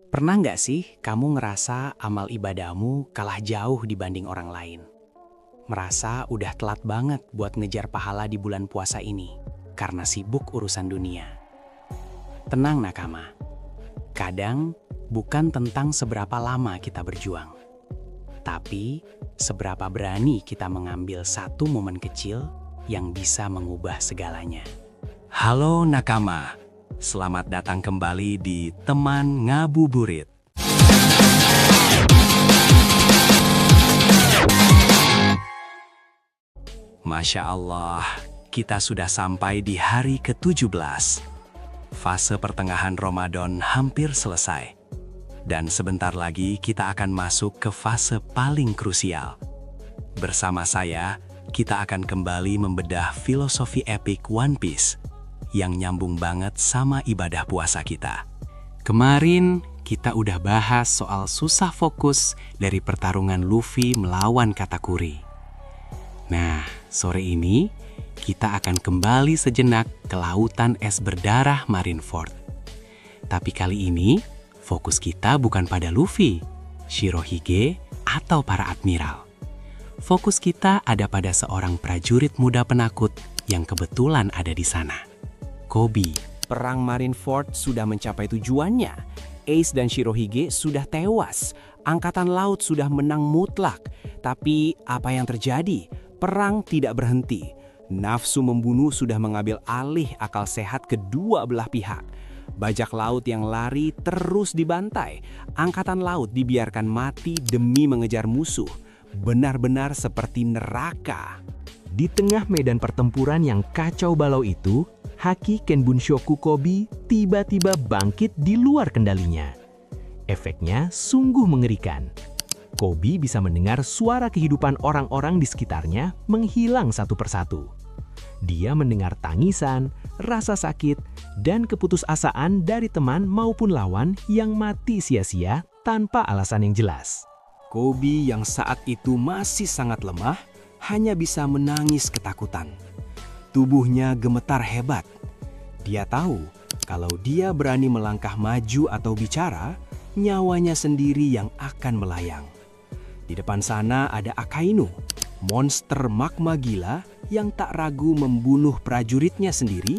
Pernah nggak sih kamu ngerasa amal ibadahmu kalah jauh dibanding orang lain? Merasa udah telat banget buat ngejar pahala di bulan puasa ini karena sibuk urusan dunia. Tenang nakama, kadang bukan tentang seberapa lama kita berjuang, tapi seberapa berani kita mengambil satu momen kecil yang bisa mengubah segalanya. Halo nakama, selamat datang kembali di Teman Ngabuburit. Masya Allah, kita sudah sampai di hari ke-17. Fase pertengahan Ramadan hampir selesai. Dan sebentar lagi kita akan masuk ke fase paling krusial. Bersama saya, kita akan kembali membedah filosofi epik One Piece yang nyambung banget sama ibadah puasa kita. Kemarin kita udah bahas soal susah fokus dari pertarungan Luffy melawan Katakuri. Nah, sore ini kita akan kembali sejenak ke lautan es berdarah Marineford. Tapi kali ini fokus kita bukan pada Luffy, Shirohige, atau para admiral. Fokus kita ada pada seorang prajurit muda penakut yang kebetulan ada di sana. Koby. Perang Marineford sudah mencapai tujuannya. Ace dan Shirohige sudah tewas. Angkatan laut sudah menang mutlak. Tapi apa yang terjadi? Perang tidak berhenti. Nafsu membunuh sudah mengambil alih akal sehat kedua belah pihak. Bajak laut yang lari terus dibantai. Angkatan laut dibiarkan mati demi mengejar musuh. Benar-benar seperti neraka. Di tengah medan pertempuran yang kacau balau itu, Haki Kenbunshoku Koby tiba-tiba bangkit di luar kendalinya. Efeknya sungguh mengerikan. Koby bisa mendengar suara kehidupan orang-orang di sekitarnya menghilang satu persatu. Dia mendengar tangisan, rasa sakit, dan keputusasaan dari teman maupun lawan yang mati sia-sia tanpa alasan yang jelas. Koby yang saat itu masih sangat lemah, hanya bisa menangis ketakutan. Tubuhnya gemetar hebat. Dia tahu kalau dia berani melangkah maju atau bicara, nyawanya sendiri yang akan melayang. Di depan sana ada Akainu, monster magma gila yang tak ragu membunuh prajuritnya sendiri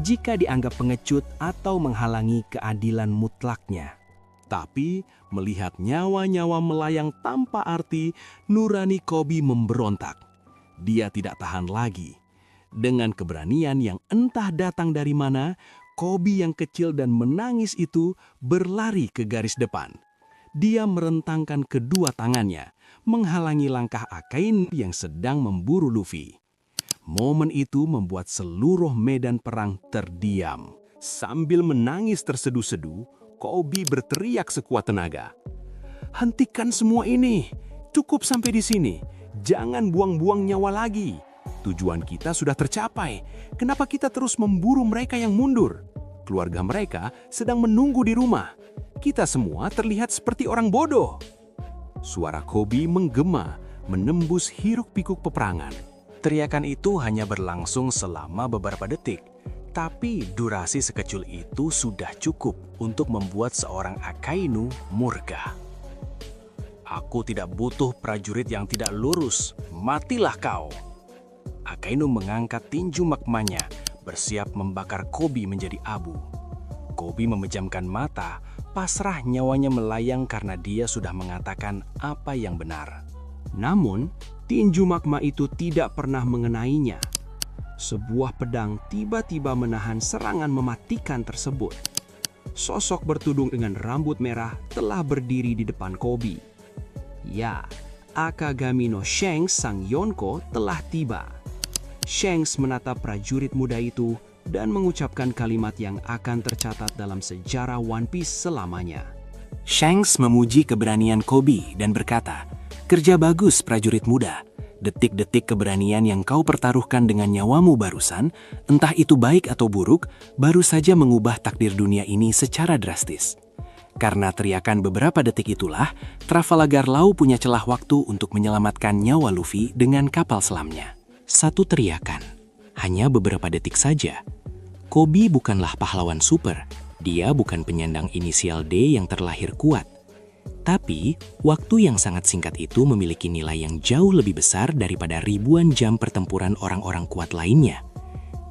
jika dianggap pengecut atau menghalangi keadilan mutlaknya. Tapi melihat nyawa-nyawa melayang tanpa arti, nurani Koby memberontak. Dia tidak tahan lagi. Dengan keberanian yang entah datang dari mana, Koby yang kecil dan menangis itu berlari ke garis depan. Dia merentangkan kedua tangannya, menghalangi langkah Akainu yang sedang memburu Luffy. Momen itu membuat seluruh medan perang terdiam. Sambil menangis terseduh-seduh, Koby berteriak sekuat tenaga. "Hentikan semua ini! Cukup sampai di sini! Jangan buang-buang nyawa lagi! Tujuan kita sudah tercapai. Kenapa kita terus memburu mereka yang mundur? Keluarga mereka sedang menunggu di rumah. Kita semua terlihat seperti orang bodoh." Suara Koby menggema, menembus hiruk-pikuk peperangan. Teriakan itu hanya berlangsung selama beberapa detik, tapi durasi sekecil itu sudah cukup untuk membuat seorang Akainu murka. "Aku tidak butuh prajurit yang tidak lurus, matilah kau!" Akainu mengangkat tinju magmanya, bersiap membakar Koby menjadi abu. Koby memejamkan mata, pasrah nyawanya melayang karena dia sudah mengatakan apa yang benar. Namun, tinju magma itu tidak pernah mengenainya. Sebuah pedang tiba-tiba menahan serangan mematikan tersebut. Sosok bertudung dengan rambut merah telah berdiri di depan Koby. Ya, Akagami no Shanks sang Yonko telah tiba. Shanks menatap prajurit muda itu dan mengucapkan kalimat yang akan tercatat dalam sejarah One Piece selamanya. Shanks memuji keberanian Koby dan berkata, "Kerja bagus prajurit muda. Detik-detik keberanian yang kau pertaruhkan dengan nyawamu barusan, entah itu baik atau buruk, baru saja mengubah takdir dunia ini secara drastis." Karena teriakan beberapa detik itulah, Trafalgar Law punya celah waktu untuk menyelamatkan nyawa Luffy dengan kapal selamnya. Satu teriakan, hanya beberapa detik saja. Koby bukanlah pahlawan super, Dia bukan penyandang inisial D yang terlahir kuat. Tapi, waktu yang sangat singkat itu memiliki nilai yang jauh lebih besar daripada ribuan jam pertempuran orang-orang kuat lainnya.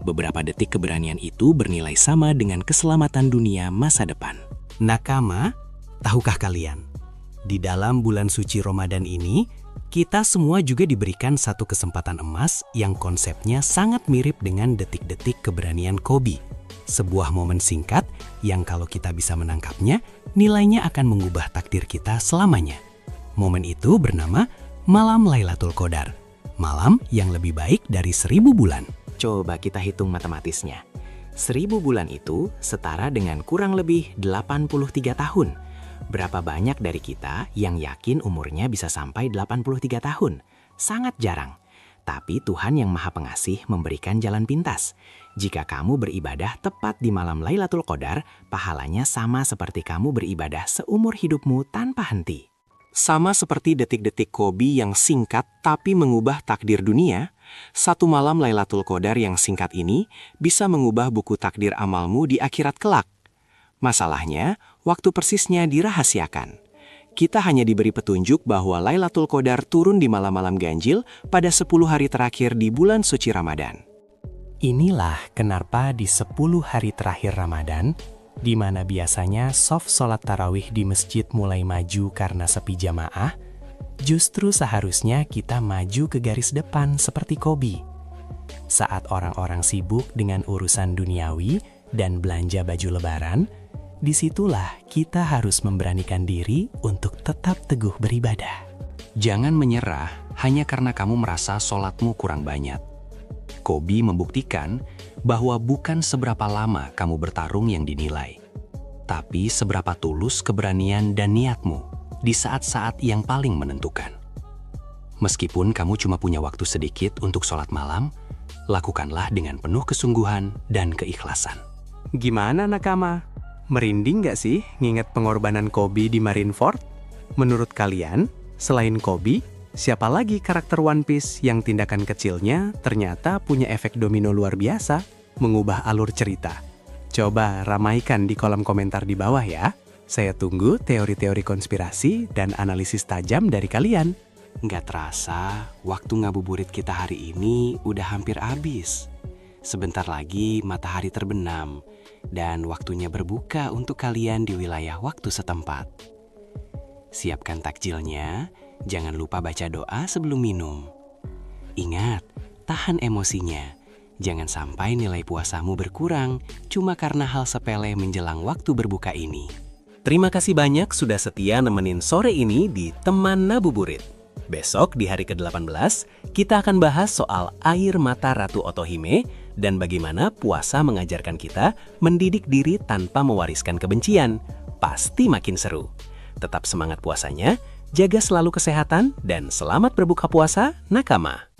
Beberapa detik keberanian itu bernilai sama dengan keselamatan dunia masa depan. Nakama, tahukah kalian? Di dalam bulan suci Ramadan ini, kita semua juga diberikan satu kesempatan emas yang konsepnya sangat mirip dengan detik-detik keberanian Qobi. Sebuah momen singkat yang kalau kita bisa menangkapnya, nilainya akan mengubah takdir kita selamanya. Momen itu bernama Malam Lailatul Qadar, malam yang lebih baik dari 1000 bulan. Coba kita hitung matematisnya. 1000 bulan itu setara dengan kurang lebih 83 tahun. Berapa banyak dari kita yang yakin umurnya bisa sampai 83 tahun? Sangat jarang. Tapi Tuhan yang Maha Pengasih memberikan jalan pintas. Jika kamu beribadah tepat di malam Lailatul Qadar, pahalanya sama seperti kamu beribadah seumur hidupmu tanpa henti. Sama seperti detik-detik Qobi yang singkat tapi mengubah takdir dunia, satu malam Lailatul Qadar yang singkat ini bisa mengubah buku takdir amalmu di akhirat kelak. Masalahnya, waktu persisnya dirahasiakan. Kita hanya diberi petunjuk bahwa Lailatul Qadar turun di malam-malam ganjil pada 10 hari terakhir di bulan suci Ramadan. Inilah kenapa di 10 hari terakhir Ramadan, di mana biasanya shaf sholat tarawih di masjid mulai maju karena sepi jamaah, justru seharusnya kita maju ke garis depan seperti Qobi. Saat orang-orang sibuk dengan urusan duniawi dan belanja baju lebaran, disitulah kita harus memberanikan diri untuk tetap teguh beribadah. Jangan menyerah hanya karena kamu merasa sholatmu kurang banyak. Qobi membuktikan bahwa bukan seberapa lama kamu bertarung yang dinilai, tapi seberapa tulus keberanian dan niatmu di saat-saat yang paling menentukan. Meskipun kamu cuma punya waktu sedikit untuk sholat malam, lakukanlah dengan penuh kesungguhan dan keikhlasan. Gimana Nakama? Merinding nggak sih nginget pengorbanan Qobi di Marineford? Menurut kalian, selain Qobi, siapa lagi karakter One Piece yang tindakan kecilnya ternyata punya efek domino luar biasa, mengubah alur cerita? Coba ramaikan di kolom komentar di bawah ya. Saya tunggu teori-teori konspirasi dan analisis tajam dari kalian. Nggak terasa, waktu ngabuburit kita hari ini udah hampir habis. Sebentar lagi matahari terbenam, dan waktunya berbuka untuk kalian di wilayah waktu setempat. Siapkan takjilnya, jangan lupa baca doa sebelum minum. Ingat, tahan emosinya. Jangan sampai nilai puasamu berkurang cuma karena hal sepele menjelang waktu berbuka ini. Terima kasih banyak sudah setia nemenin sore ini di Teman Ngabuburit. Besok di hari ke-18, kita akan bahas soal air mata Ratu Otohime dan bagaimana puasa mengajarkan kita mendidik diri tanpa mewariskan kebencian. Pasti makin seru. Tetap semangat puasanya, jaga selalu kesehatan, dan selamat berbuka puasa, Nakama.